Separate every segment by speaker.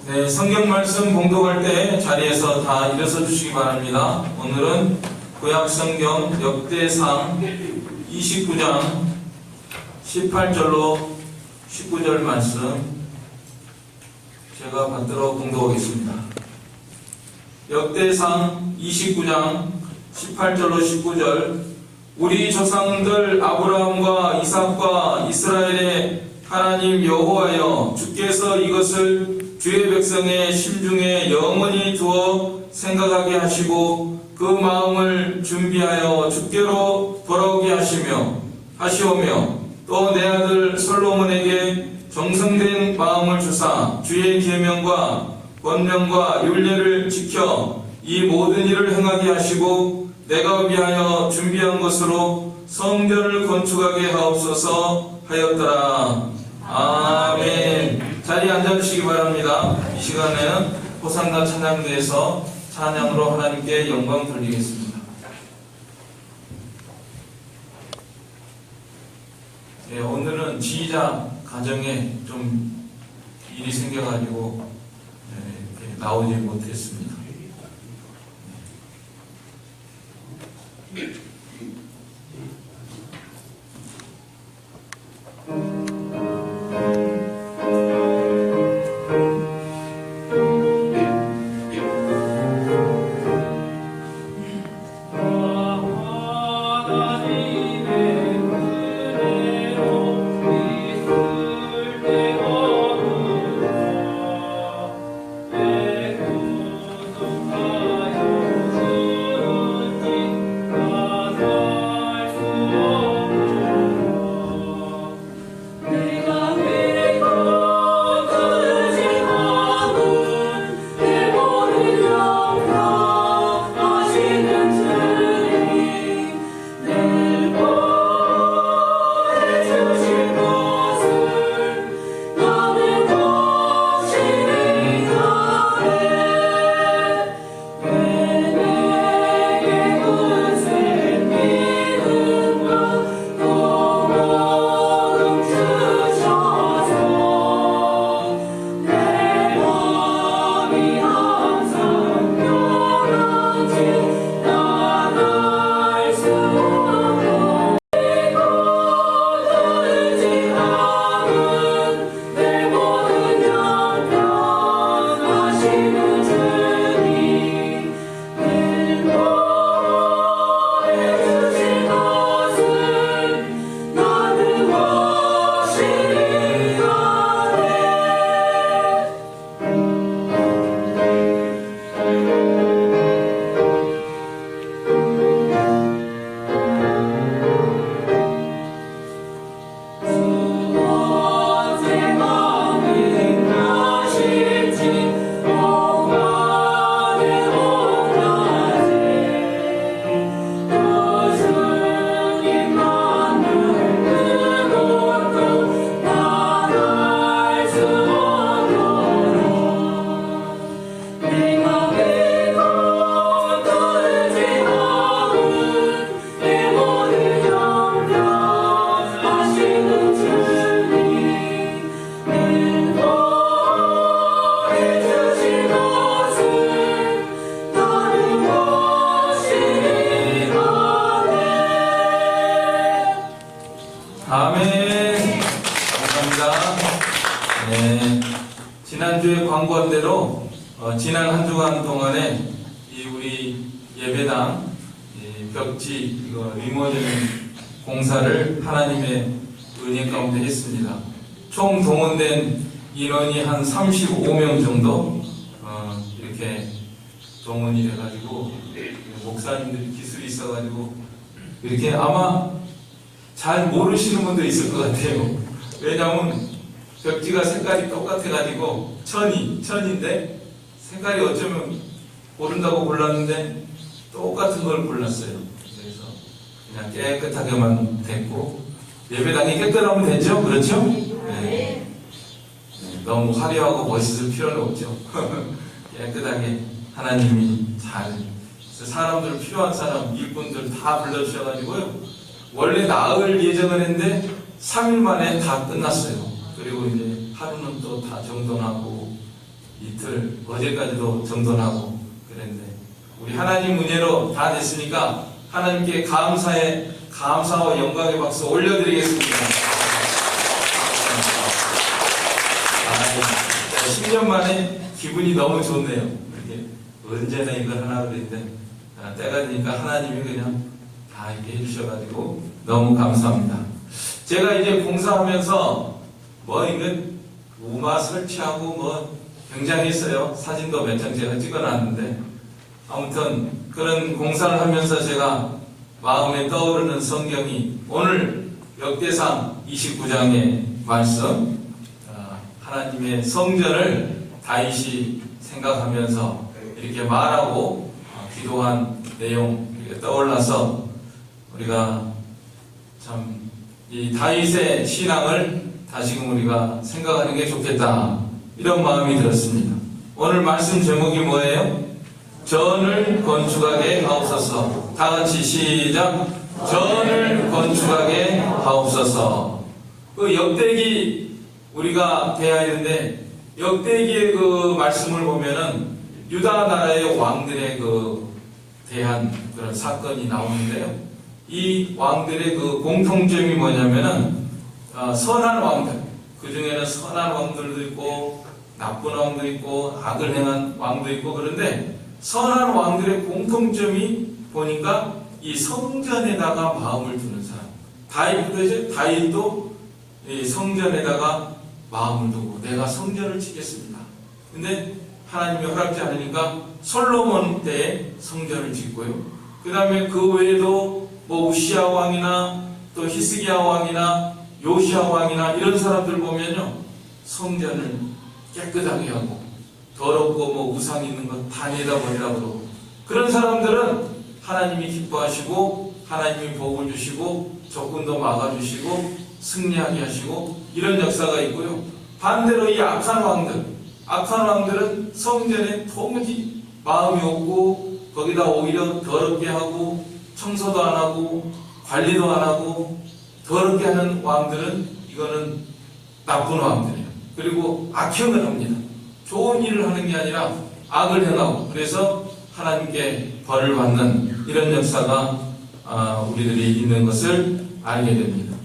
Speaker 1: 네, 성경 말씀 봉독할 때 자리에서 다 일어서 주시기 바랍니다. 오늘은 구약 성경 역대상 29장 18절로 19절 말씀 제가 받들어 봉독하겠습니다. 역대상 29장 18절로 19절. 우리 조상들 아브라함과 이삭과 이스라엘의 하나님 여호와여, 주께서 이것을 주의 백성의 심중에 영원히 두어 생각하게 하시고 그 마음을 준비하여 주께로 돌아오게 하시오며 또 내 아들 솔로몬에게 정성된 마음을 주사 주의 계명과 권명과 율례를 지켜 이 모든 일을 행하게 하시고 내가 위하여 준비한 것으로 성전을 건축하게 하옵소서 하였더라. 아멘. 자리에 앉아주시기 바랍니다. 이 시간에는 호산나 찬양대에서 찬양으로 하나님께 영광 돌리겠습니다. 예, 오늘은 지휘자 가정에 좀 일이 생겨가지고 이렇게 나오지 못했습니다. 아멘. 감사합니다. 네, 지난주에 광고한 대로 지난 한 주간 동안에 우리 예배당 벽지 리모델링 공사를 하나님의 은혜 가운데 했습니다. 총 동원된 인원이 한 35명 정도 이렇게 동원이 돼가지고 목사님들이 기술이 있어가지고 이렇게 아마 잘 모르시는 분도 있을 것 같아요. 왜냐하면 벽지가 색깔이 똑같아가지고 천인데 색깔이 어쩌면 고른다고 골랐는데 똑같은 걸 골랐어요. 그래서 그냥 깨끗하게만 됐고 예배당이 깨끗하면 되죠? 그렇죠? 네. 너무 화려하고 멋있을 필요는 없죠. 깨끗하게 하나님이 잘 사람들 필요한 사람 일꾼들 다 불러주셔가지고요. 원래 나흘 예정을 했는데 3일 만에 다 끝났어요. 그리고 이제 하루는 또 다 정돈하고 이틀, 어제까지도 정돈하고 그랬는데 우리 하나님 은혜로 다 됐으니까 하나님께 감사와 영광의 박수 올려드리겠습니다. 10년 만에 기분이 너무 좋네요. 이렇게 언제나 이걸 하나 그랬는데 때가 되니까 하나님이 그냥 다 이렇게 해주셔가지고 너무 감사합니다. 제가 이제 공사하면서 이건 우마 설치하고 굉장했어요. 사진도 몇 장 제가 찍어놨는데 아무튼 그런 공사를 하면서 제가 마음에 떠오르는 성경이 오늘 역대상 29장의 말씀, 하나님의 성전을 다윗이 생각하면서 이렇게 말하고 기도한 내용 이렇게 떠올라서 우리가 참 이 다윗의 신앙을 다시금 우리가 생각하는 게 좋겠다, 이런 마음이 들었습니다. 오늘 말씀 제목이 뭐예요? 전을 건축하게 하옵소서. 다 같이 시작. 전을 건축하게 하옵소서. 그 역대기 우리가 배워야 되는데, 역대기의 그 말씀을 보면은 유다 나라의 왕들의 대한 그런 사건이 나오는데요. 이 왕들의 그 공통점이 뭐냐면은 선한 왕들, 그 중에는 선한 왕들도 있고 나쁜 왕도 있고 악을 행한 왕도 있고, 그런데 선한 왕들의 공통점이 보니까 이 성전에다가 마음을 두는 사람. 다윗도 이 성전에다가 마음을 두고 내가 성전을 짓겠습니다. 근데 하나님이 허락지 않으니까 솔로몬 때에 성전을 짓고요. 그 다음에 그 외에도 우시야 왕이나 또 히스기야 왕이나 요시야 왕이나 이런 사람들 보면요, 성전을 깨끗하게 하고 더럽고 우상 있는 것 다 내다버리라고 그러고, 그런 사람들은 하나님이 기뻐하시고 하나님이 복을 주시고 적군도 막아주시고 승리하게 하시고 이런 역사가 있고요. 반대로 이 악한 왕들은 성전에 도무지 마음이 없고 거기다 오히려 더럽게 하고 청소도 안 하고 관리도 안 하고 더럽게 하는 왕들은 이거는 나쁜 왕들이에요. 그리고 악행을 합니다. 좋은 일을 하는 게 아니라 악을 행하고, 그래서 하나님께 벌을 받는 이런 역사가 우리들이 있는 것을 알게 됩니다.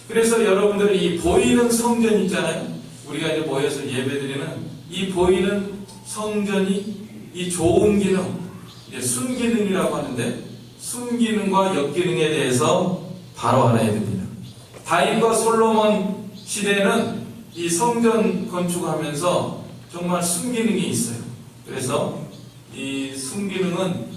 Speaker 1: 그래서 여러분들이 이 보이는 성전 있잖아요. 우리가 이제 모여서 예배드리는 이 보이는 성전이 이 좋은 기능, 이제 순기능이라고 하는데, 순기능과 역기능에 대해서 바로 알아야 됩니다. 다윗과 솔로몬 시대에는 이 성전 건축하면서 정말 순기능이 있어요. 그래서 이 순기능은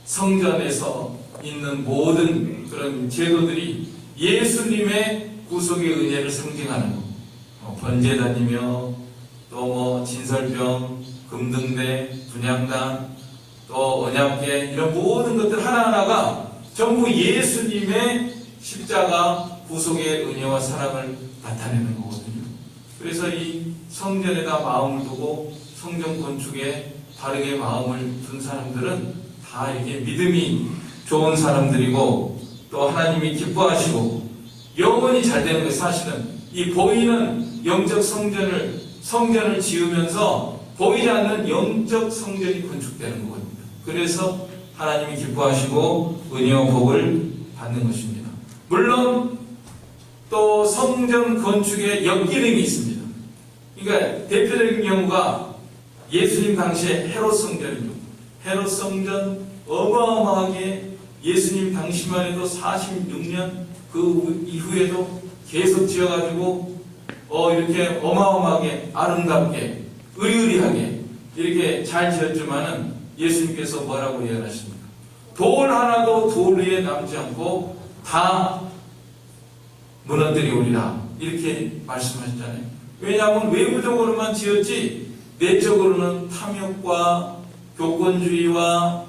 Speaker 1: 성전에서 있는 모든 그런 제도들이 예수님의 구속의 은혜를 상징하는 거. 번제단이며 또 진설병, 금등대, 분향단, 또 언약궤, 이런 모든 것들 하나하나가 전부 예수님의 십자가 구속의 은혜와 사랑을 나타내는 거거든요. 그래서 이 성전에다 마음을 두고 성전 건축에 바르게 마음을 둔 사람들은 다 이렇게 믿음이 좋은 사람들이고 또 하나님이 기뻐하시고 영원히 잘 되는 거예요. 사실은 이 보이는 영적 성전을 지으면서 보이지 않는 영적 성전이 건축되는 거거든요. 그래서 하나님이 기뻐하시고 은혜와 복을 받는 것입니다. 물론 또 성전 건축에 역기능이 있습니다. 그러니까 대표적인 경우가 예수님 당시에 헤롯 성전이죠. 헤롯 성전 어마어마하게 예수님 당시만 해도 46년 그 이후에도 계속 지어가지고 이렇게 어마어마하게 아름답게 의리의리하게 이렇게 잘 지었지만은 예수님께서 뭐라고 예언하십니까? 돌 하나도 돌 위에 남지 않고 다 무너뜨리오리라, 이렇게 말씀하셨잖아요. 왜냐하면 외부적으로만 지었지 내적으로는 탐욕과 교권주의와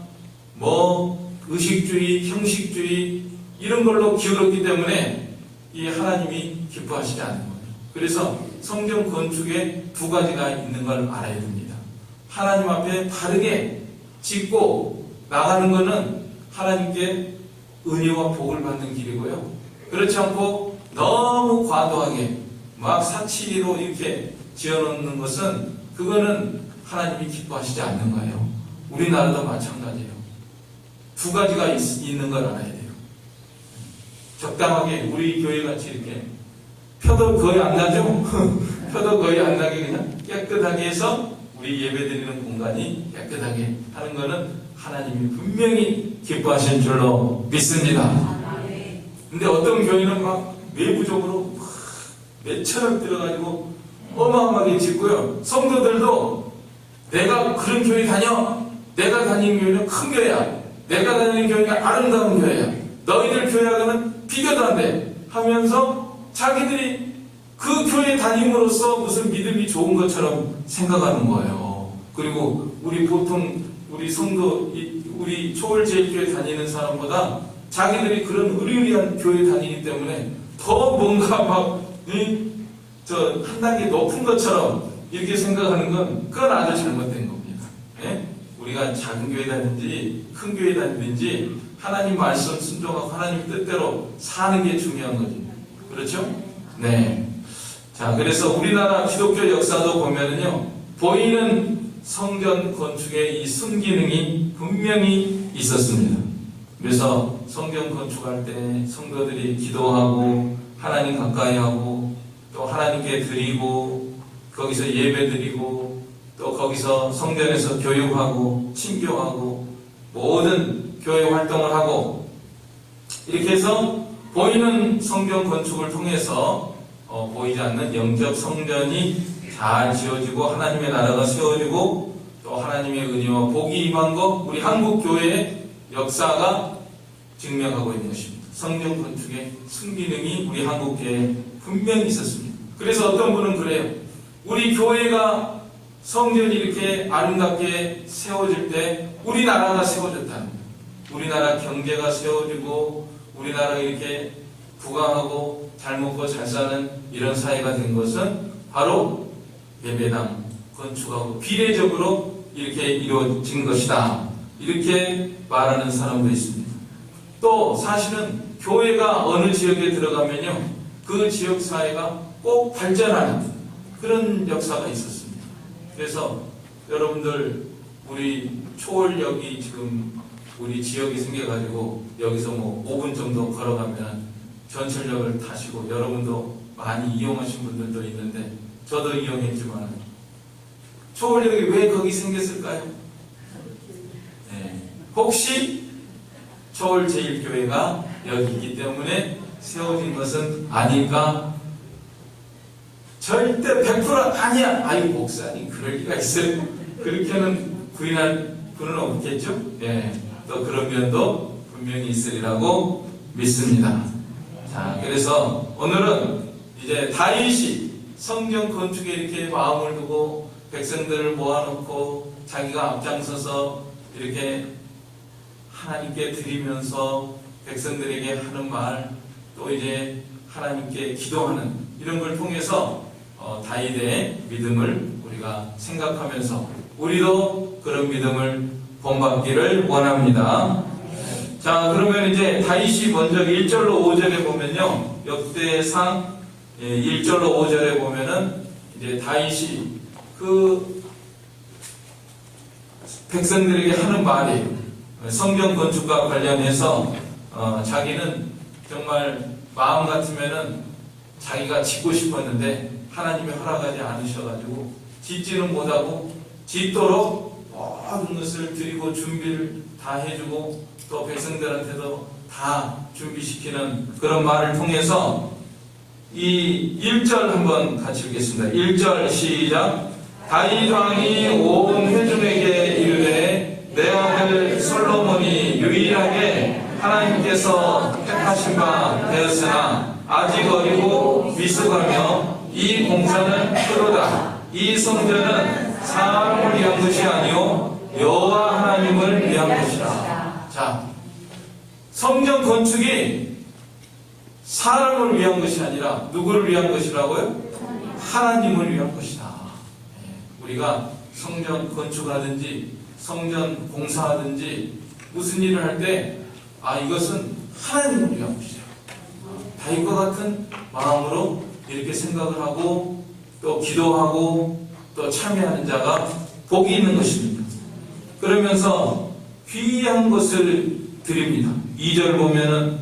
Speaker 1: 의식주의, 형식주의 이런 걸로 기울었기 때문에 이 하나님이 기뻐하시지 않는 거예요. 그래서 성전 건축에 두 가지가 있는 걸 알아야 됩니다. 하나님 앞에 바르게 짓고 나가는 것은 하나님께 은혜와 복을 받는 길이고요. 그렇지 않고 너무 과도하게 막 사치로 이렇게 지어놓는 것은 그거는 하나님이 기뻐하시지 않는 거예요. 우리나라도 마찬가지예요. 두 가지가 있는 걸 알아야 돼요. 적당하게 우리 교회같이 이렇게 표도 거의 안 나죠? 표도 거의 안 나게 그냥 깨끗하게 해서 우리 예배드리는 공간이 깨끗하게 하는 거는 하나님이 분명히 기뻐하실 줄로 믿습니다. 근데 어떤 교회는 막 외부적으로 몇천억 들어가지고 어마어마하게 짓고요. 성도들도 내가 그런 교회 다녀. 내가 다니는 교회는 큰 교회야. 내가 다니는 교회는 아름다운 교회야. 너희들 교회하고는 비교도 안 돼. 하면서 자기들이 그 교회 다님으로써 무슨 믿음이 좋은 것처럼 생각하는 거예요. 그리고 우리 보통 우리 성도, 우리 초월제일교회 다니는 사람보다 자기들이 그런 의리의리한 교회 다니기 때문에 더 뭔가 막 한 단계 높은 것처럼 이렇게 생각하는 건 그건 아주 잘못된 겁니다. 예? 우리가 작은 교회 다니든지 큰 교회 다니든지 하나님 말씀 순종하고 하나님 뜻대로 사는 게 중요한 거지. 그렇죠? 네. 자, 그래서 우리나라 기독교 역사도 보면은요, 보이는 성전 건축의 이 순기능이 분명히 있었습니다. 그래서 성전 건축할 때 성도들이 기도하고 하나님 가까이 하고 또 하나님께 드리고 거기서 예배 드리고 또 거기서 성전에서 교육하고 친교하고 모든 교회 활동을 하고 이렇게 해서 보이는 성전 건축을 통해서 보이지 않는 영적 성전이 잘 지어지고 하나님의 나라가 세워지고 또 하나님의 은혜와 복이 임한 것 우리 한국 교회의 역사가 증명하고 있는 것입니다. 성전 건축의 순기능이 우리 한국 교회에 분명히 있었습니다. 그래서 어떤 분은 그래요. 우리 교회가 성전이 이렇게 아름답게 세워질 때 우리나라가 세워졌다는 거예요. 우리나라 경제가 세워지고 우리나라가 이렇게 부강하고 잘 먹고 잘 사는 이런 사회가 된 것은 바로 예배당 건축하고 비례적으로 이렇게 이루어진 것이다. 이렇게 말하는 사람도 있습니다. 또 사실은 교회가 어느 지역에 들어가면요, 그 지역 사회가 꼭 발전하는 그런 역사가 있었습니다. 그래서 여러분들 우리 초월역이 지금 우리 지역이 생겨가지고 여기서 뭐 5분 정도 걸어가면 전철역을 타시고 여러분도 많이 이용하신 분들도 있는데 저도 이용했지만 초월역이 왜 거기 생겼을까요? 네. 혹시 초월제일교회가 여기 있기 때문에 세워진 것은 아닐까? 절대 100% 아니야. 아유 목사님 그럴 리가 있어요. 그렇게는 부인할 분은 없겠죠? 예. 또 그런 면도 분명히 있으리라고 믿습니다. 자, 그래서 오늘은 이제 다윗이 성전 건축에 이렇게 마음을 두고 백성들을 모아놓고 자기가 앞장서서 이렇게 하나님께 드리면서 백성들에게 하는 말, 또 이제 하나님께 기도하는 이런 걸 통해서 다윗의 믿음을 우리가 생각하면서 우리도 그런 믿음을 본받기를 원합니다. 자, 그러면 이제 다윗이 먼저 1절로 5절에 보면요, 역대상 1절로 5절에 보면은 이제 다윗이 그 백성들에게 하는 말이 성전 건축과 관련해서 자기는 정말 마음 같으면은 자기가 짓고 싶었는데 하나님이 허락하지 않으셔가지고 짓지는 못하고 짓도록 모든 것을 드리고 준비를 다 해주고 또 백성들한테도 다 준비시키는 그런 말을 통해서 이 1절 한번 같이 읽겠습니다. 1절 시작. 다윗 왕이 온 회중에게 이르되 내 아들 솔로몬이 유일하게 하나님께서 택하신 바 되었으나 아직 어리고 미숙하며 이 공사는 프로다. 이 성전은 사람을 위한 것이 아니요 여호와 하나님을 위한 것이다. 자, 성전 건축이 사람을 위한 것이 아니라 누구를 위한 것이라고요? 하나님을 위한 것이다. 우리가 성전 건축하든지 성전 공사하든지 무슨 일을 할 때 이것은 하나님을 위한 것이다. 다윗과 같은 마음으로 이렇게 생각을 하고 또 기도하고 또 참여하는 자가 복이 있는 것입니다. 그러면서 귀한 것을 드립니다. 2절 보면은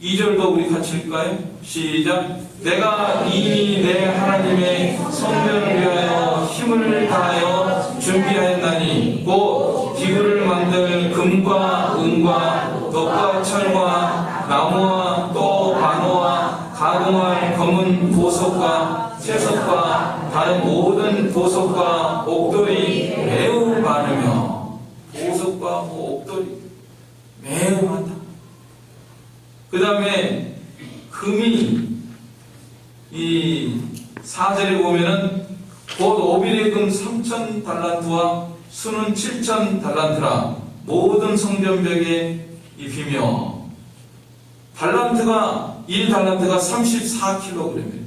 Speaker 1: 2절도 우리 같이 읽을까요? 시작. 내가 이미 내 하나님의 성전을 위하여 힘을 다하여 준비하였나니 곧 기구를 만들 금과 은과 덕과 철과 나무와 또 반호와 가공할 검은 보석과 채석과 다른 모든 보석과 옥돌이 매우 많으며 보석과 옥돌이 매우 많다. 그 다음에 금이 이 4절에 보면은 곧 오빌의 금 3,000 달란트와 수는 7,000 달란트라 모든 성전벽에 입히며 달란트가 1달란트가 34kg입니다.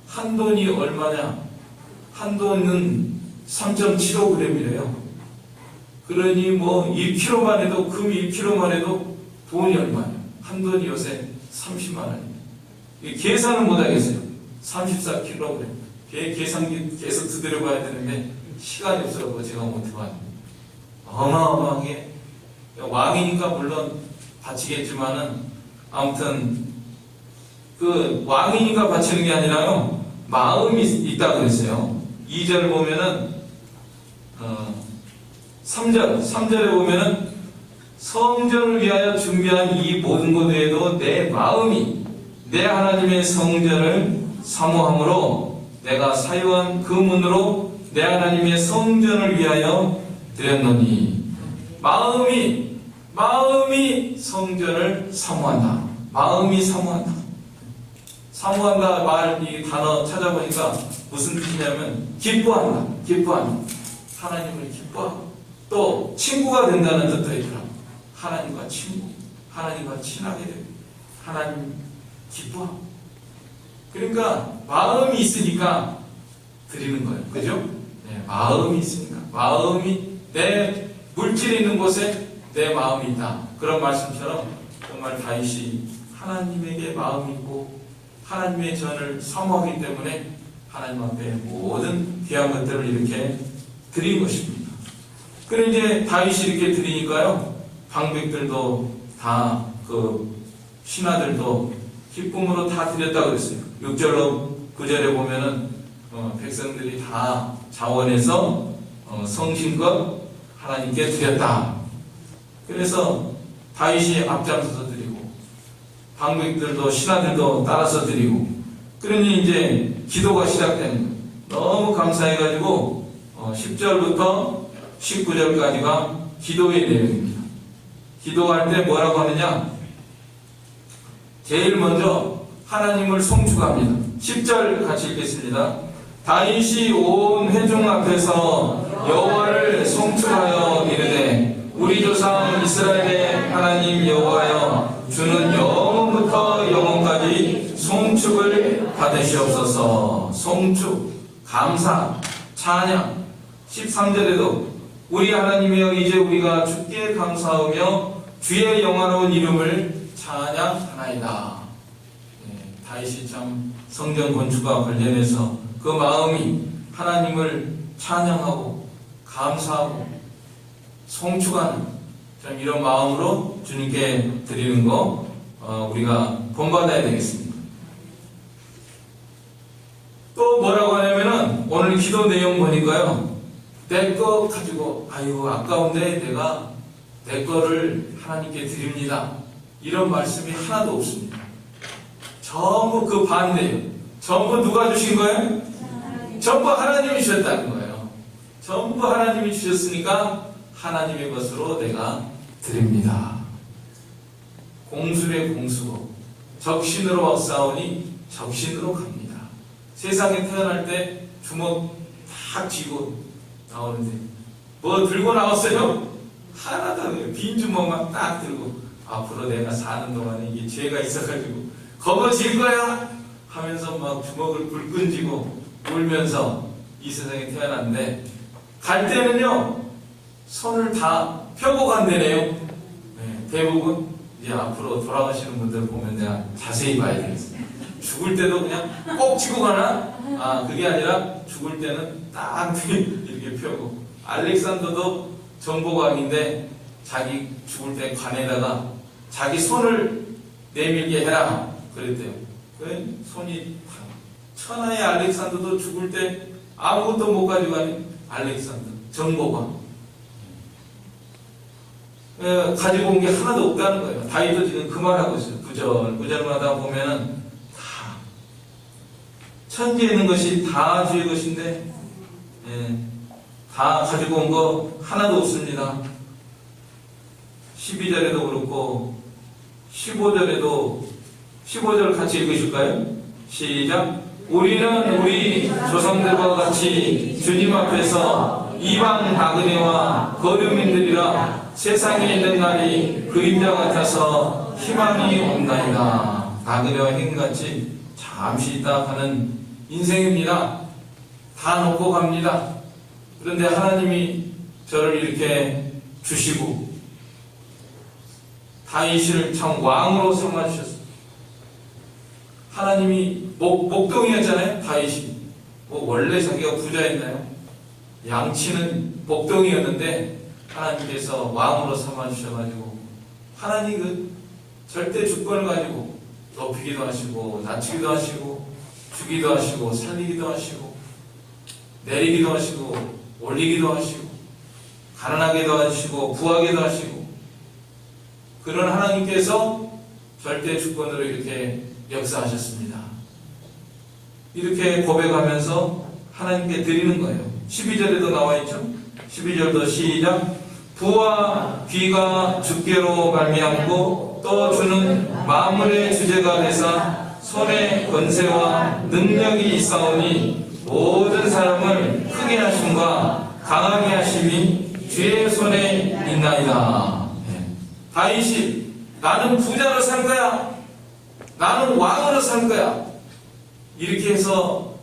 Speaker 1: 한 돈이 얼마냐? 한 돈은 3.75g이래요. 그러니 뭐 1kg만 해도 금 1kg만 해도 돈이 얼마냐? 한 돈이 요새 30만 원입니다. 계산은 못하겠어요. 34kg. 계산기 계속 두드려 봐야 되는데 시간이 없어서 제가 못해봤는데 어마어마하게 왕이니까 물론 바치겠지만은 아무튼 그 왕이니까 바치는 게 아니라요 마음이 있다 그랬어요. 2절 보면은 3절에 보면은 성전을 위하여 준비한 이 모든 것 외에도 내 마음이 내 하나님의 성전을 사모함으로 내가 사유한 그 문으로 내 하나님의 성전을 위하여 드렸노니 마음이 성전을 사모한다. 마음이 사모한다. 사모한다 말 이 단어 찾아보니까 무슨 뜻이냐면 기뻐한다. 하나님을 기뻐하고 또 친구가 된다는 뜻도 있더라고요. 하나님과 친구, 하나님과 친하게 되고 하나님 기뻐하고 그러니까 마음이 있으니까 드리는 거예요. 그죠? 네, 마음이 있으니까 마음이 내 물질이 있는 곳에 내 마음이 있다. 그런 말씀처럼 정말 다윗이 하나님에게 마음이 있고 하나님의 전을 사모하기 때문에 하나님 앞에 모든 귀한 것들을 이렇게 드린 것입니다. 그리고 이제 다윗이 이렇게 드리니까요 방백들도 다 그 신하들도 기쁨으로 다 드렸다고 그랬어요. 6절로 9절에 보면은 백성들이 다 자원해서 성심껏 하나님께 드렸다. 그래서 다윗이 앞장서서 드리고 방백들도 신하들도 따라서 드리고 그러니 이제 기도가 시작되는 거예요. 너무 감사해가지고 10절부터 19절까지가 기도의 내용입니다. 기도할 때 뭐라고 하느냐? 제일 먼저 하나님을 송축합니다. 10절 같이 읽겠습니다. 다윗이 온 회중 앞에서 여호와를 송축하여 이르되 우리 조상 이스라엘의 하나님 여호와여 주는 영원부터 영원까지 송축을 받으시옵소서. 송축, 감사, 찬양. 13절에도 우리 하나님이여 이제 우리가 주께 감사하며 주의 영화로운 이름을 찬양하나이다. 다윗이 참 성전 건축과 관련해서 그 마음이 하나님을 찬양하고 감사하고 송축하는 참 이런 마음으로 주님께 드리는 거 우리가 본받아야 되겠습니다. 또 뭐라고 하냐면은 오늘 기도 내용 보니까요 내 거 가지고 아이고 아까운데 내가 내 거를 하나님께 드립니다. 이런 말씀이 하나도 없습니다. 전부 그 반대예요. 전부 누가 주신 거예요? 전부 하나님이 주셨다는 거예요. 전부 하나님이 주셨으니까 하나님의 것으로 내가 드립니다. 공술의 공수고 적신으로 싸우니 적신으로 갑니다. 세상에 태어날 때 주먹 탁 쥐고 나오는데 뭐 들고 나왔어요? 하나도 안 해요. 빈 주먹만 딱 들고 앞으로 내가 사는 동안에 이게 죄가 있어가지고 거머쥘 거야 하면서 막 주먹을 불끈 쥐고 울면서 이 세상에 태어났는데 갈 때는요 손을 다 펴고 간대네요. 네, 대부분 이제 앞으로 돌아가시는 분들 보면 내가 자세히 봐야 되겠습니다. 죽을 때도 그냥 꼭 쥐고 가나? 그게 아니라 죽을 때는 딱 이렇게 펴고. 알렉산더도 정복왕인데 자기 죽을 때 관에다가 자기 손을 내밀게 해라 그랬대요. 그 손이 천하의 알렉산더도 죽을 때 아무것도 못 가지고 가는 알렉산더 정복왕. 가지고 온 게 하나도 없다는 거예요. 다윗도 지금 그 말하고 있어요. 구절마다 보면은 다 천지에 있는 것이 다 주의 것인데 다 가지고 온 거 하나도 없습니다. 12절에도 그렇고 15절 같이 읽으실까요? 시작. 우리는 우리 조상들과 같이 주님 앞에서 이방 나그네와 거류민들이라 세상에 있는 날이 그림자 같아서 희망이 없나이다. 나그네와 행같이 잠시 있다 가는 인생입니다. 다 놓고 갑니다. 그런데 하나님이 저를 이렇게 주시고 다윗을 참 왕으로 삼아주셨어요. 하나님이 목동이었잖아요. 다윗이 원래 자기가 부자였나요? 양치는 목동이었는데 하나님께서 왕으로 삼아주셔가지고 하나님 그 절대 주권을 가지고 높이기도 하시고 낮추기도 하시고 주기도 하시고 살리기도 하시고 내리기도 하시고 올리기도 하시고 가난하게도 하시고 부하게도 하시고 그런 하나님께서 절대 주권으로 이렇게 역사하셨습니다. 이렇게 고백하면서 하나님께 드리는 거예요. 12절에도 나와 있죠. 12절도 시작. 부와 귀가 주께로 말미암고 또 주는 만물의 주제가 되사 손에 권세와 능력이 있사오니 모든 사람을 크게 하심과 강하게 하심이 주의 손에 있나이다. 다윗이 나는 부자로 살 거야. 나는 왕으로 살 거야. 이렇게 해서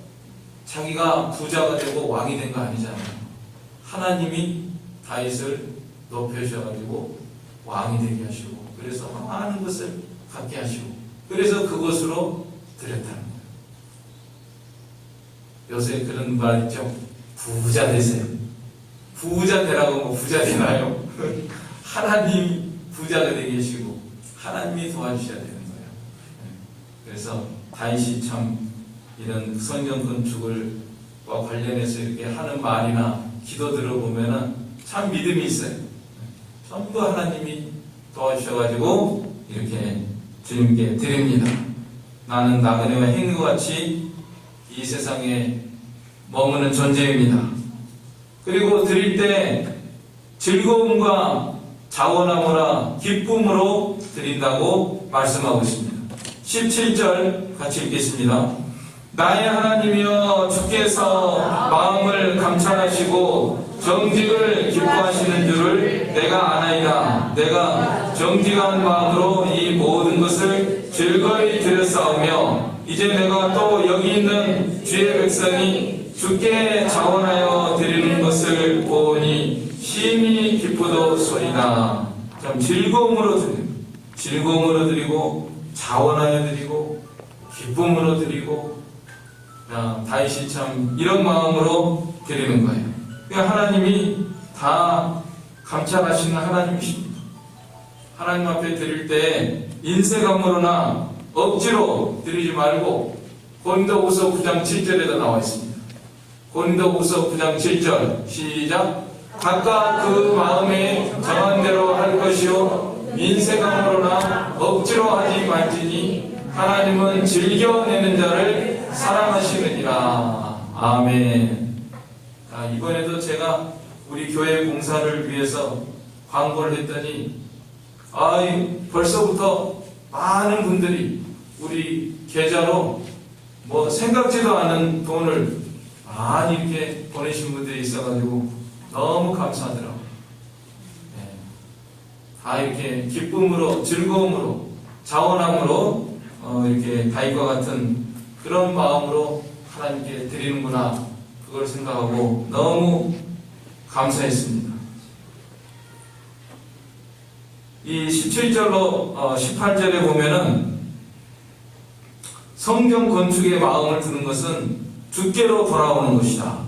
Speaker 1: 자기가 부자가 되고 왕이 된 거 아니잖아요. 하나님이 다윗을 높여주셔가지고 왕이 되게 하시고 그래서 많은 것을 갖게 하시고 그래서 그것으로 드렸다는 거예요. 요새 그런 말 있죠. 부자 되세요. 부자 되라고 뭐 부자 되나요? 하나님 부자가 되게 하시고 하나님이 도와주셔야 되는 거예요. 그래서 다윗이 참 이런 성경 건축과 관련해서 이렇게 하는 말이나 기도 들어보면은 참 믿음이 있어요. 전부 하나님이 도와주셔가지고 이렇게 주님께 드립니다. 나는 나그네와 행과 같이 이 세상에 머무는 존재입니다. 그리고 드릴 때 즐거움과 자원함으로 기쁨으로 드린다고 말씀하고 있습니다. 17절 같이 읽겠습니다. 나의 하나님이여 주께서 마음을 감찰하시고 정직을 기뻐하시는 줄을 내가 아나이다. 내가 정직한 마음으로 이 모든 것을 즐거이 드렸사오며 이제 내가 또 여기 있는 주의 백성이 주께 자원하여 드리는 것을 보니 심히 기쁘도소이다. 참 즐거움으로 드리고 자원하여 드리고 기쁨으로 드리고 다윗이 참 이런 마음으로 드리는 거예요. 하나님이 다 감찰하시는 하나님이십니다. 하나님 앞에 드릴 때 인색함으로나 억지로 드리지 말고 고린도후서 9장 7절에도 나와 있습니다. 고린도후서 9장 7절 시작. 각각 그 마음에 정한 대로 할 것이요 인색함으로나 억지로 하지 말지니 하나님은 즐겨내는 자를 사랑하시느니라. 아멘. 이번에도 제가 우리 교회 봉사를 위해서 광고를 했더니 벌써부터 많은 분들이 우리 계좌로 뭐 생각지도 않은 돈을 많이 이렇게 보내신 분들이 있어가지고 너무 감사하더라고요. 다 이렇게 기쁨으로 즐거움으로 자원함으로 이렇게 다윗과 같은 그런 마음으로 하나님께 드리는구나 그걸 생각하고 너무 감사했습니다. 이 17절로 18절에 보면은 성전 건축에 마음을 두는 것은 주께로 돌아오는 것이다.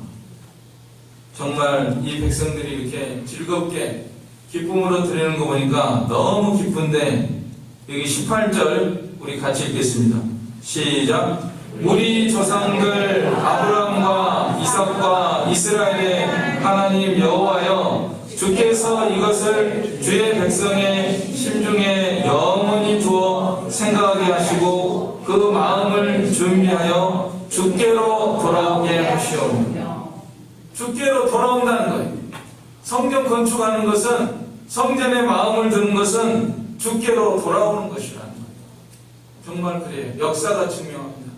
Speaker 1: 정말 이 백성들이 이렇게 즐겁게 기쁨으로 드리는 거 보니까 너무 기쁜데, 여기 18절 우리 같이 읽겠습니다. 시작. 우리 조상들 아브라함과 이삭과 이스라엘의 하나님 여호와여, 주께서 이것을 주의 백성의 심중에 영원히 두어 생각하게 하시고 그 마음을 준비하여 주께로 돌아오게 하시오며. 주께로 돌아온다는 거예요. 성전 건축하는 것은, 성전에 마음을 두는 것은 주께로 돌아오는 것이라는 거예요. 정말 그래요. 역사가 증명합니다.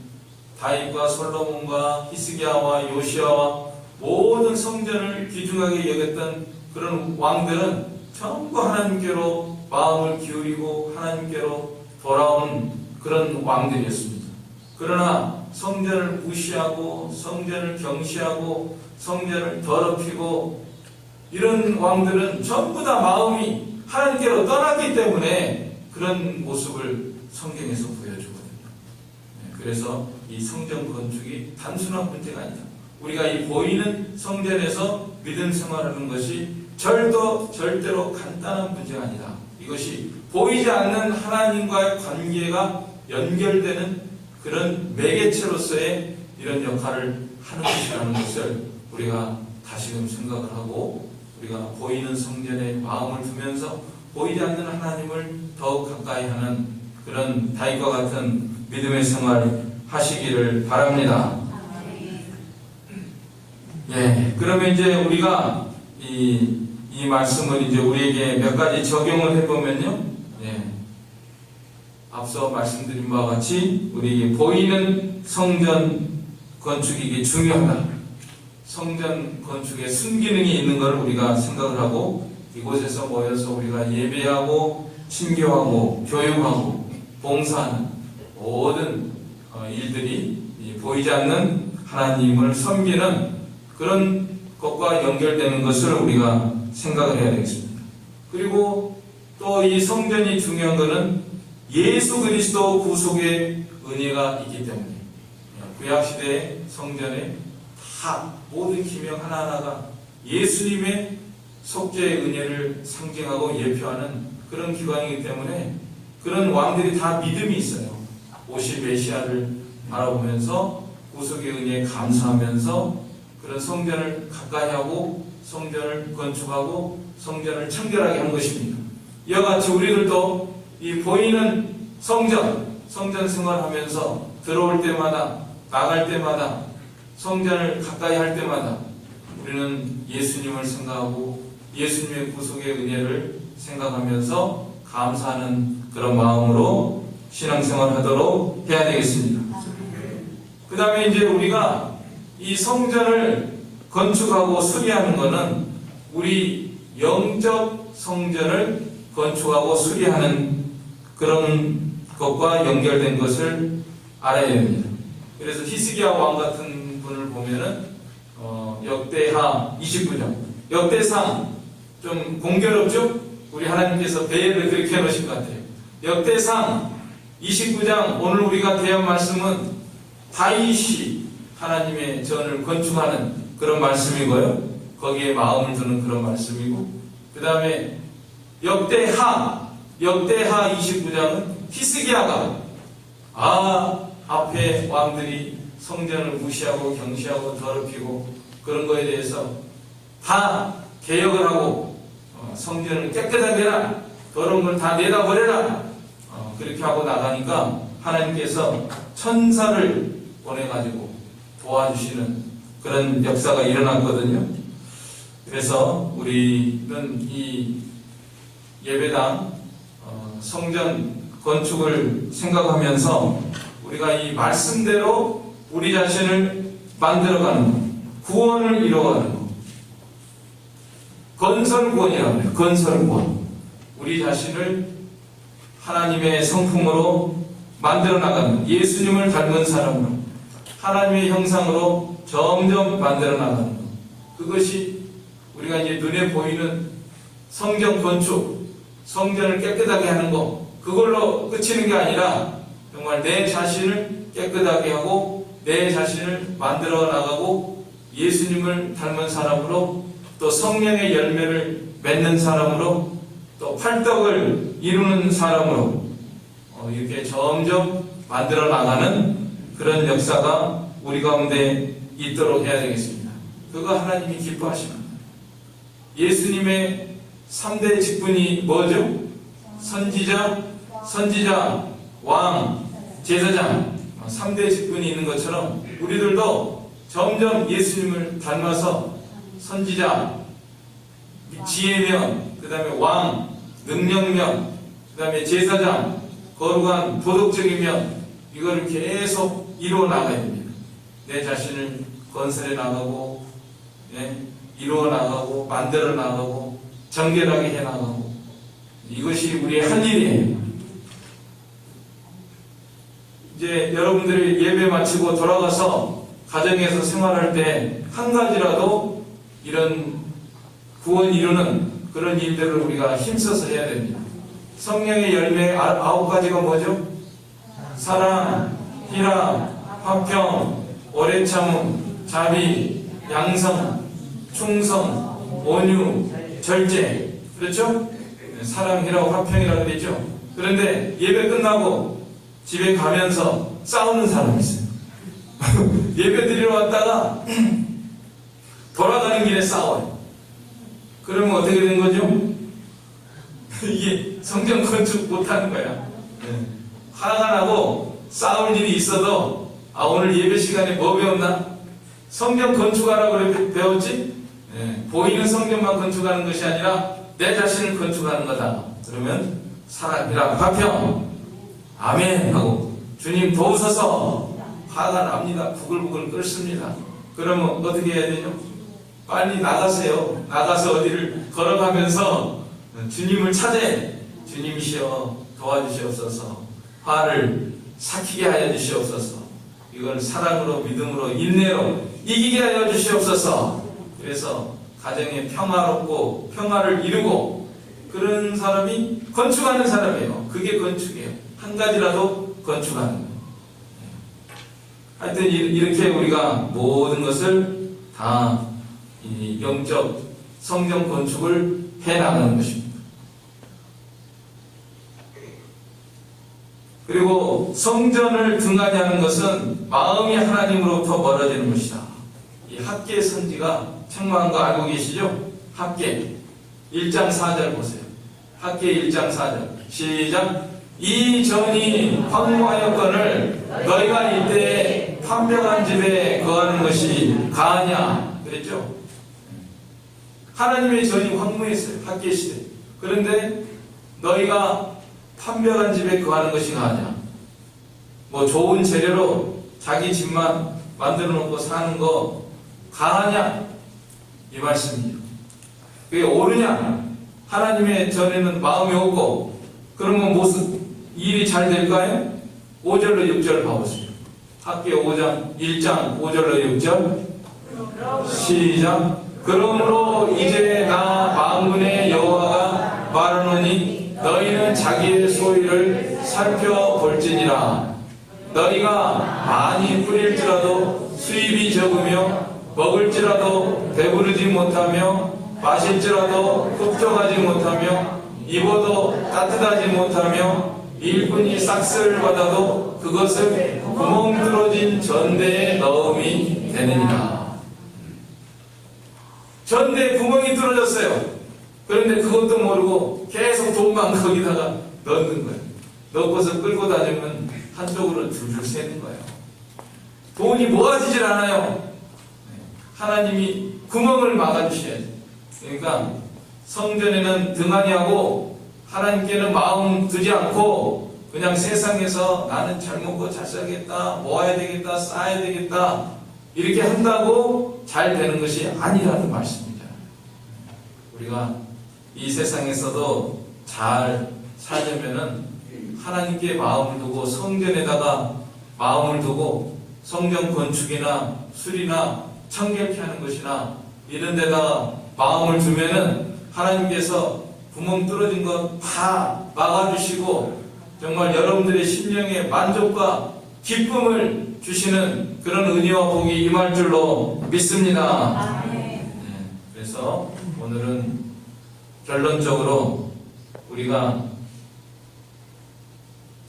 Speaker 1: 다윗과 솔로몬과 히스기야와 요시야와 모든 성전을 귀중하게 여겼던 그런 왕들은 전부 하나님께로 마음을 기울이고 하나님께로 돌아온 그런 왕들이었습니다. 그러나 성전을 무시하고 성전을 경시하고 성전을 더럽히고 이런 왕들은 전부 다 마음이 하나님께로 떠났기 때문에 그런 모습을 성경에서 보여주거든요. 그래서 이 성전 건축이 단순한 문제가 아니다. 우리가 이 보이는 성전에서 믿음 생활하는 것이 절대로 간단한 문제가 아니다. 이것이 보이지 않는 하나님과의 관계가 연결되는 그런 매개체로서의 이런 역할을 하는 것이라는 것을 우리가 다시금 생각을 하고, 우리가 보이는 성전에 마음을 두면서 보이지 않는 하나님을 더욱 가까이 하는 그런 다윗과 같은 믿음의 생활 하시기를 바랍니다. 예, 그러면 이제 우리가 이 말씀을 이제 우리에게 몇 가지 적용을 해보면요. 예, 앞서 말씀드린 바와 같이 우리 보이는 성전 건축이 이게 중요하다. 성전 건축에 순기능이 있는 것을 우리가 생각을 하고, 이곳에서 모여서 우리가 예배하고 신교하고 교육하고 봉사하는 모든 일들이 보이지 않는 하나님을 섬기는 그런 것과 연결되는 것을 우리가 생각을 해야 되겠습니다. 그리고 또 이 성전이 중요한 것은 예수 그리스도 구속의 은혜가 있기 때문에, 구약시대의 성전에 다 모든 기명 하나하나가 예수님의 속죄의 은혜를 상징하고 예표하는 그런 기관이기 때문에 그런 왕들이 다 믿음이 있어요. 오실 메시아를 바라보면서 구속의 은혜에 감사하면서 그런 성전을 가까이 하고 성전을 건축하고 성전을 청결하게 한 것입니다. 이와 같이 우리들도 이 보이는 성전 생활하면서 들어올 때마다 나갈 때마다 성전을 가까이 할 때마다 우리는 예수님을 생각하고 예수님의 구속의 은혜를 생각하면서 감사하는 그런 마음으로 신앙생활 하도록 해야 되겠습니다. 그 다음에 이제 우리가 이 성전을 건축하고 수리하는 것은 우리 영적 성전을 건축하고 수리하는 그런 것과 연결된 것을 알아야 됩니다. 그래서 히스기야 왕 같은 분을 보면은 역대하 29장, 역대상 좀 공교롭죠? 우리 하나님께서 배열을 그렇게 해놓으신 것 같아요. 역대상 29장 오늘 우리가 대한 말씀은 다윗이 하나님의 전을 건축하는 그런 말씀이고요. 거기에 마음을 두는 그런 말씀이고, 그 다음에 역대하 29장은 히스기야가 앞에 왕들이 성전을 무시하고 경시하고 더럽히고 그런 거에 대해서 다 개혁을 하고 성전을 깨끗하게 해라, 더러운 걸 다 내다버려라, 그렇게 하고 나가니까 하나님께서 천사를 보내가지고 도와주시는 그런 역사가 일어났거든요. 그래서 우리는 이 예배당 성전 건축을 생각하면서 우리가 이 말씀대로 우리 자신을 만들어가는 것, 구원을 이루어가는 것, 건설구원이라고 해요. 건설구원. 우리 자신을 하나님의 성품으로 만들어 나가는 것, 예수님을 닮은 사람으로 하나님의 형상으로 점점 만들어 나가는 것, 그것이 우리가 이제 눈에 보이는 성전 건축, 성전을 깨끗하게 하는 것, 그걸로 그치는 게 아니라 정말 내 자신을 깨끗하게 하고 내 자신을 만들어 나가고 예수님을 닮은 사람으로 또 성령의 열매를 맺는 사람으로 또 팔덕을 이루는 사람으로 이렇게 점점 만들어 나가는 그런 역사가 우리 가운데 있도록 해야 되겠습니다. 그거 하나님이 기뻐하시는 거예요. 예수님의 3대 직분이 뭐죠? 선지자, 왕, 제사장 3대 직분이 있는 것처럼 우리들도 점점 예수님을 닮아서 선지자, 지혜면, 그 다음에 왕, 능력면, 그 다음에 제사장, 거룩한 도덕적인 면, 이거를 계속 이루어 나가야 됩니다. 내 자신을 건설해 나가고, 이루어 나가고, 만들어 나가고, 정결하게 해 나가고, 이것이 우리의 할 일이에요. 이제 여러분들이 예배 마치고 돌아가서 가정에서 생활할 때 한 가지라도 이런 구원 이루는 그런 일들을 우리가 힘써서 해야 됩니다. 성령의 열매 9가지가 뭐죠? 사랑, 희락, 화평, 오래 참음, 자비, 양성, 충성, 온유, 절제. 그렇죠? 사랑, 희락, 화평이라고 되죠. 그런데 예배 끝나고 집에 가면서 싸우는 사람이 있어요. 예배 드리러 왔다가 돌아가는 길에 싸워요. 그러면 어떻게 된 거죠? 이게 성전 건축 못하는 거야. 화가 나고 싸울 일이 있어도 오늘 예배 시간에 뭐 배웠나? 성전 건축하라고 배웠지? 보이는 성전만 건축하는 것이 아니라 내 자신을 건축하는 거다. 그러면 사랑이랑 화평 아멘 하고 주님 도우소서 화가 납니다. 부글부글 끓습니다. 그러면 어떻게 해야 되죠? 빨리 나가세요. 나가서 어디를 걸어가면서 주님을 찾아 주님이시여 도와주시옵소서. 화를 삭히게 하여 주시옵소서. 이걸 사랑으로 믿음으로 인내로 이기게 하여 주시옵소서. 그래서 가정에 평화롭고 평화를 이루고 그런 사람이 건축하는 사람이에요. 그게 건축이에요. 한 가지라도 건축하는 거예요. 하여튼 이렇게 우리가 모든 것을 다 영적 성전 건축을 해나가는 것입니다. 그리고 성전을 등한히 하는 것은 마음이 하나님으로부터 멀어지는 것이다. 이 학계 선지가 책망한 거 알고 계시죠? 학계 1장 4절 보세요. 학계 1장 4절 시작. 이 전이 황무하였거늘 너희가 이때 판명한 집에 거하는 것이 가하냐 그랬죠? 하나님의 전이 황무했어요. 학계 시대. 그런데 너희가 판명한 집에 거하는 것이 가하냐? 뭐 좋은 재료로 자기 집만 만들어 놓고 사는 거 가하냐? 이 말씀이죠. 그게 옳으냐? 하나님의 전에는 마음이 없고 그러면 무슨 일이 잘 될까요? 5절로 6절 봐보세요. 학계 5장 1장 5절로 6절 시작. 그러므로 이제 나 만군의 여호와가 말하노니 너희는 자기의 소유를 살펴볼지니라. 너희가 많이 뿌릴지라도 수입이 적으며 먹을지라도 배부르지 못하며 마실지라도 흡족하지 못하며 입어도 따뜻하지 못하며 일꾼이 싹쓸 받아도 그것을 구멍 뚫어진 전대에 넣음이 되느니라. 전대에 구멍이 뚫어졌어요. 그런데 그것도 모르고 계속 돈만 거기다가 넣는 거예요. 넣고서 끌고 다니면 한쪽으로 줄줄 새는 거예요. 돈이 모아지질 않아요. 하나님이 구멍을 막아주셔야죠. 그러니까 성전에는 등한히 하고 하나님께는 마음 두지 않고 그냥 세상에서 나는 잘 먹고 잘 살겠다, 모아야 되겠다, 쌓아야 되겠다 이렇게 한다고 잘 되는 것이 아니라는 말씀입니다. 우리가 이 세상에서도 잘 살려면은 하나님께 마음을 두고 성전에다가 마음을 두고 성전 건축이나 수리나 청결케 하는 것이나 이런 데다가 마음을 두면은 하나님께서 구멍 뚫어진 것 다 막아주시고 정말 여러분들의 심령의 만족과 기쁨을 주시는 그런 은혜와 복이 임할 줄로 믿습니다. 그래서 오늘은 결론적으로 우리가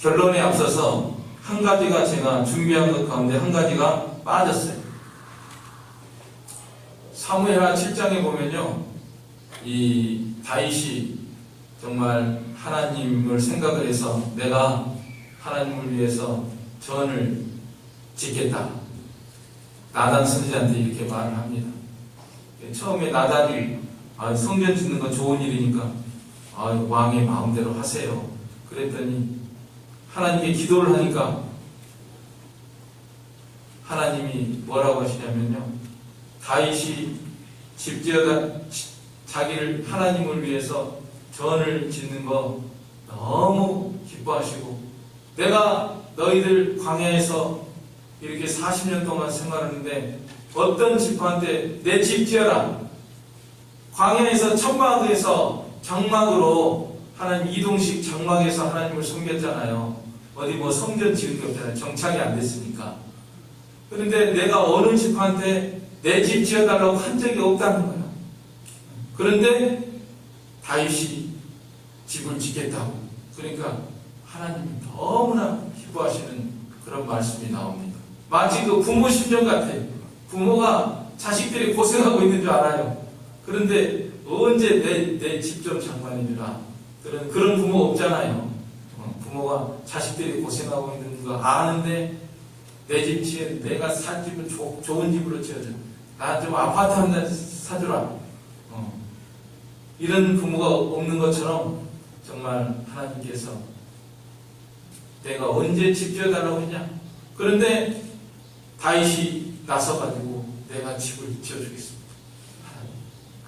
Speaker 1: 결론에 앞서서 한 가지가 제가 준비한 것 가운데 한 가지가 빠졌어요. 사무엘하 7장에 보면요, 이 다윗이 정말 하나님을 생각을 해서 내가 하나님을 위해서 전을 짓겠다. 나단 선지자한테 이렇게 말을 합니다. 처음에 나단이 성전 짓는 건 좋은 일이니까 왕의 마음대로 하세요. 그랬더니 하나님께 기도를 하니까 하나님이 뭐라고 하시냐면요, 다윗이 집 지어다 자기를 하나님을 위해서 전을 짓는 거 너무 기뻐하시고, 내가 너희들 광야에서 이렇게 40년 동안 생활하는데 어떤 지파한테 내 집 지어라, 광야에서 천막에서 장막으로 하나님 이동식 장막에서 하나님을 섬겼잖아요. 어디 뭐 성전 지은 게 없잖아요. 정착이 안 됐으니까. 그런데 내가 어느 지파한테 내 집 지어달라고 한 적이 없다는 거예요. 그런데 다윗이 집을 짓겠다고. 그러니까 하나님이 너무나 기뻐하시는 그런 말씀이 나옵니다. 마치 그 부모 심정 같아요. 부모가 자식들이 고생하고 있는 줄 알아요. 그런데 언제 내 집 좀 장만해주라. 그런 부모 없잖아요. 부모가 자식들이 고생하고 있는 거 아는데 내 집 지어, 내가 살 집은 좋은 집으로 지어줘. 나 좀 아파트 하나 사주라. 이런 부모가 없는 것처럼 정말 하나님께서 내가 언제 집 지어달라고 했냐? 그런데 다윗이 나서가지고 내가 집을 지어주겠습니다.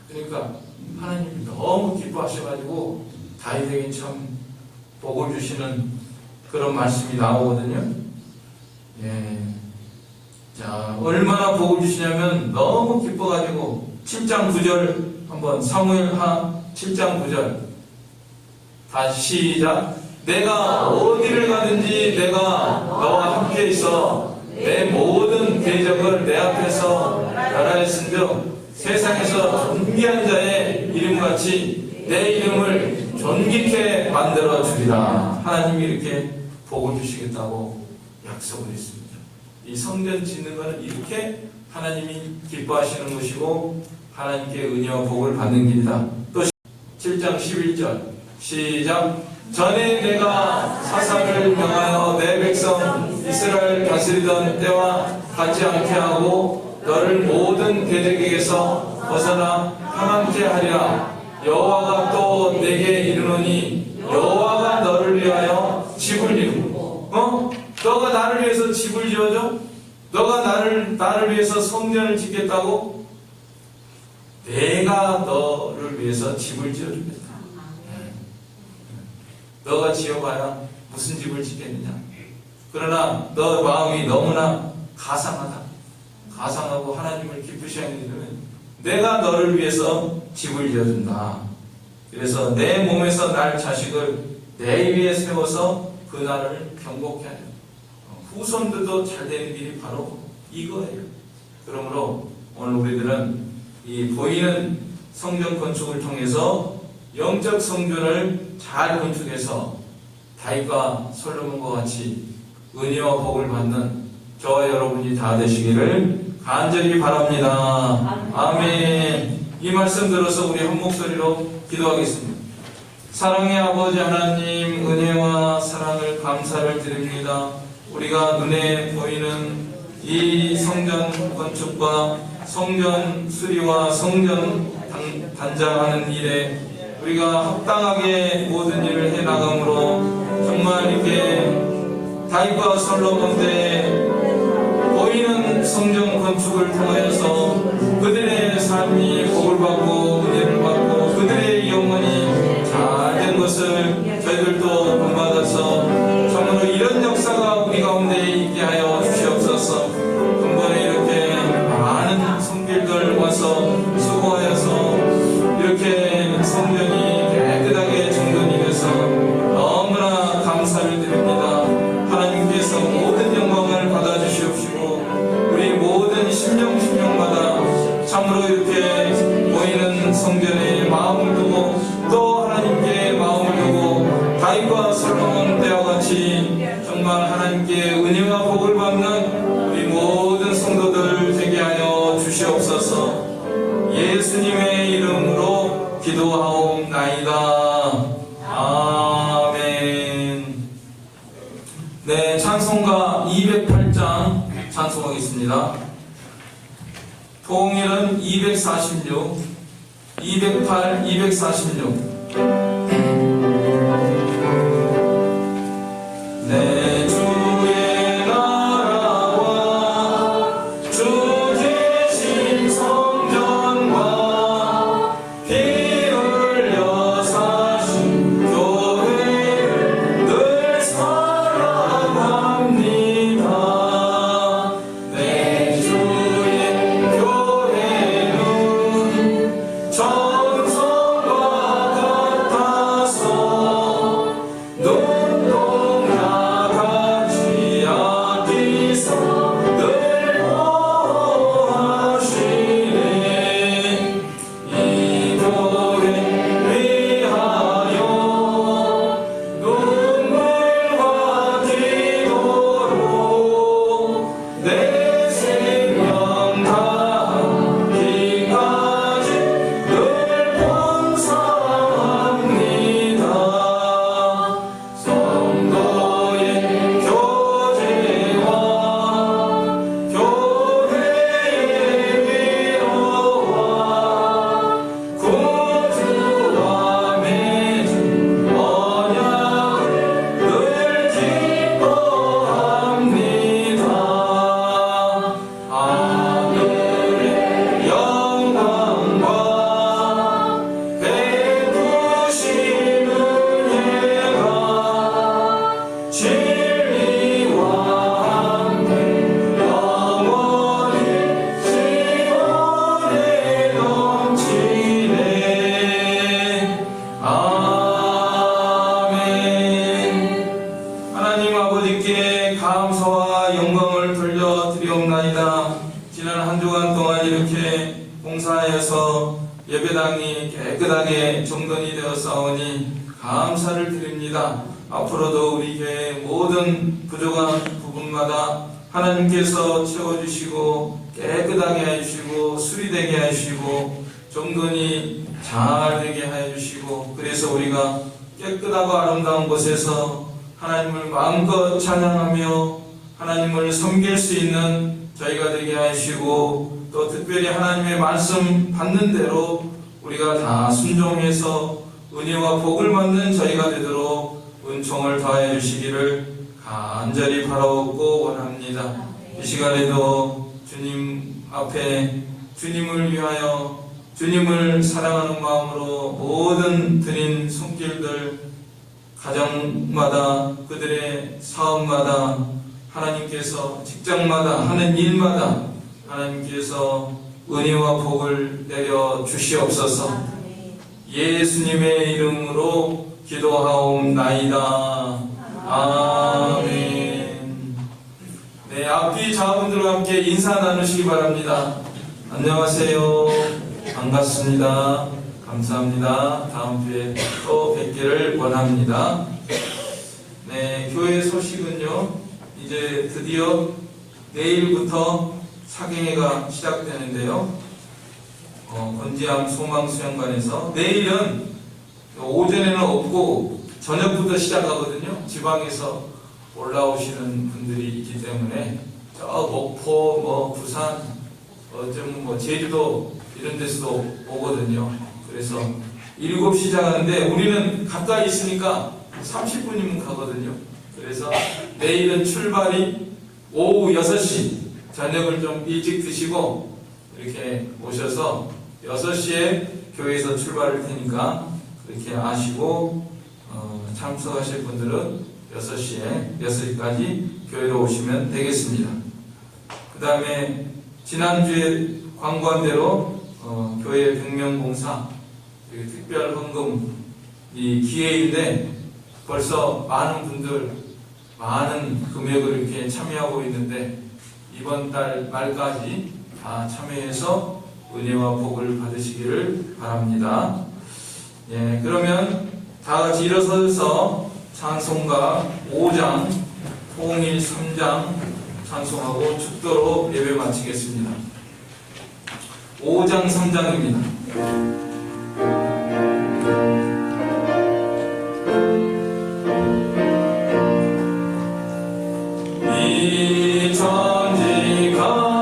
Speaker 1: 그러니까 하나님이 너무 기뻐하셔가지고 다윗에게 참 복을 주시는 그런 말씀이 나오거든요. 예. 자, 얼마나 복을 주시냐면 너무 기뻐가지고 7장 9절 한번 사무엘하 7장 9절 다시 시작. 내가 어디를 가든지 내가 너와 함께 있어 내 모든 대적을 내 앞에서 멸하였은즉 세상에서 존귀한 자의 이름같이 내 이름을 존귀케 만들어 주리라. 하나님이 이렇게 복을 주시겠다고 약속을 했습니다. 이 성전 짓는 것은 이렇게 하나님이 기뻐하시는 것이고 하나님께 은혜와 복을 받는 길이다. 또 7장 11절 시작. 전에 내가 사사를 명하여 내 백성 이스라엘 다스리던 때와 같지 않게 하고 너를 모든 대적에게서 벗어나 평안케 하리라. 여호와가 또 내게 이르노니 여호와가 너를 위하여 집을 이루고 너가 나를 위해서 집을 지어줘? 너가 나를 위해서 성전을 짓겠다고? 내가 너를 위해서 집을 지어주겠다. 너가 지어봐야 무슨 집을 짓겠느냐. 그러나 너 마음이 너무나 가상하고 하나님을 기쁘시게 하는 일은 내가 너를 위해서 집을 지어준다. 그래서 내 몸에서 날 자식을 내 위에 세워서 그 날을 경복케 하려. 후손들도 잘 되는 길이 바로 이거예요. 그러므로 오늘 우리들은 이 보이는 성전 건축을 통해서 영적 성전을 잘 건축해서 다윗과 솔로몬과 같이 은혜와 복을 받는 저와 여러분이 다 되시기를 간절히 바랍니다. 아멘. 이 말씀 들어서 우리 한 목소리로 기도하겠습니다. 사랑의 아버지 하나님, 은혜와 사랑을 감사를 드립니다. 우리가 눈에 보이는 이 성전 건축과 성전 수리와 성전 단장하는 일에 우리가 합당하게 모든 일을 해나감으로 정말 이렇게 다윗과 솔로몬 때 보이는 성전 건축을 통하여서 그들의 삶이 복을 받고 은혜를 받고 그들의 영혼이 잘된 것을 저희들도 본받아서 정말로 이런 역사가 우리 가운데 있게 하여 주시옵소서. 한 번에 이렇게 많은 성길들 와서 수고하여서 이렇게 성전이 깨끗하게 정돈이 돼서 너무나 감사를 드립니다. 하나님께서 모든 영광 성전에 마음을 두고 또 하나님께 마음을 두고 다윗과 솔로몬 때와 같이 정말 하나님께 은혜와 복을 받는 우리 모든 성도들 되게 하여 주시옵소서. 예수님의 이름으로 기도하옵나이다. 아멘. 네, 찬송가 208장 찬송하겠습니다. 통일은 246, 208, 246. 내 주의 나라와 주 계신 성전과 피 흘려 사신 교회를 늘 사랑합니다. 내 주의 교회는 정성과 같아서 눈동자같이 아끼사 늘 보호하시네. 이 교회 위하여 눈물과 기도로 내 생명 다하기까지 늘 봉사합니다. 성도의 교제와 교회의 위로와 구주와 맺은 언약을 늘 기뻐합니다. 하늘의 영광과 베푸신 은혜가 진리와 함께 영원히 시원해 넘치네. 아멘. 하나님 아버지께 감사와 영광을 돌려드리옵나이다. 지난 한 주간 동안 이렇게 봉사하여서 예배당이 깨끗하게 정돈이 되었사오니 감사를 드립니다. 앞으로도 우리 교회 모든 부족한 부분마다 하나님께서 채워주시고 깨끗하게 해주시고 수리되게 해주시고 정돈이 잘 되게 해주시고, 그래서 우리가 깨끗하고 아름다운 곳에서 하나님을 마음껏 찬양하며 하나님을 섬길 수 있는 저희가 되게 하시고, 또 특별히 하나님의 말씀 받는 대로 우리가 다 순종해서 은혜와 복을 받는 저희가 되도록 은총을 더해 주시기를 간절히 바라옵고 원합니다. 이 시간에도 주님 앞에 주님을 위하여 주님을 사랑하는 마음으로 모든 드린 손길들, 가정마다 그들의 사업마다 하나님께서 직장마다 하는 일마다 하나님께서 은혜와 복을 내려 주시옵소서. 예수님의 이름으로 기도하옵나이다. 아멘. 네, 앞뒤 자분들과 함께 인사 나누시기 바랍니다. 안녕하세요. 반갑습니다. 감사합니다. 다음 주에 또 뵙기를 원합니다. 네, 교회 소식은요, 이제 드디어 내일부터 사경회가 시작되는데요. 건지암 소망수양관에서 내일은 오전에는 없고 저녁부터 시작하거든요. 지방에서 올라오시는 분들이 있기 때문에 저 목포, 부산, 제주도 이런 데서도 오거든요. 그래서 7시 시작하는데 우리는 가까이 있으니까 30분이면 가거든요. 그래서 내일은 출발이 오후 6시, 저녁을 좀 일찍 드시고 이렇게 오셔서 6시에 교회에서 출발할 테니까 그렇게 아시고 참석하실 분들은 6시까지 교회로 오시면 되겠습니다. 그 다음에 지난주에 광고한 대로 교회 백명봉사 특별 헌금 이 기회인데 벌써 많은 분들 많은 금액을 이렇게 참여하고 있는데 이번 달 말까지 다 참여해서 은혜와 복을 받으시기를 바랍니다. 예, 그러면 다 같이 일어서서 찬송가 5장, 통일 3장 찬송하고 축도로 예배 마치겠습니다. 5장 3장입니다. 이 천지가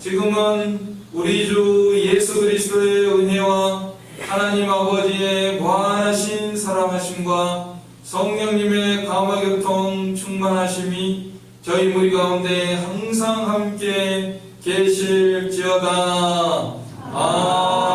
Speaker 1: 지금은 우리 주 예수 그리스도의 은혜와 하나님 아버지의 무한하신 사랑하심과 성령님의 감화교통 충만하심이 저희 무리 가운데 항상 함께 계실지어다. 아멘.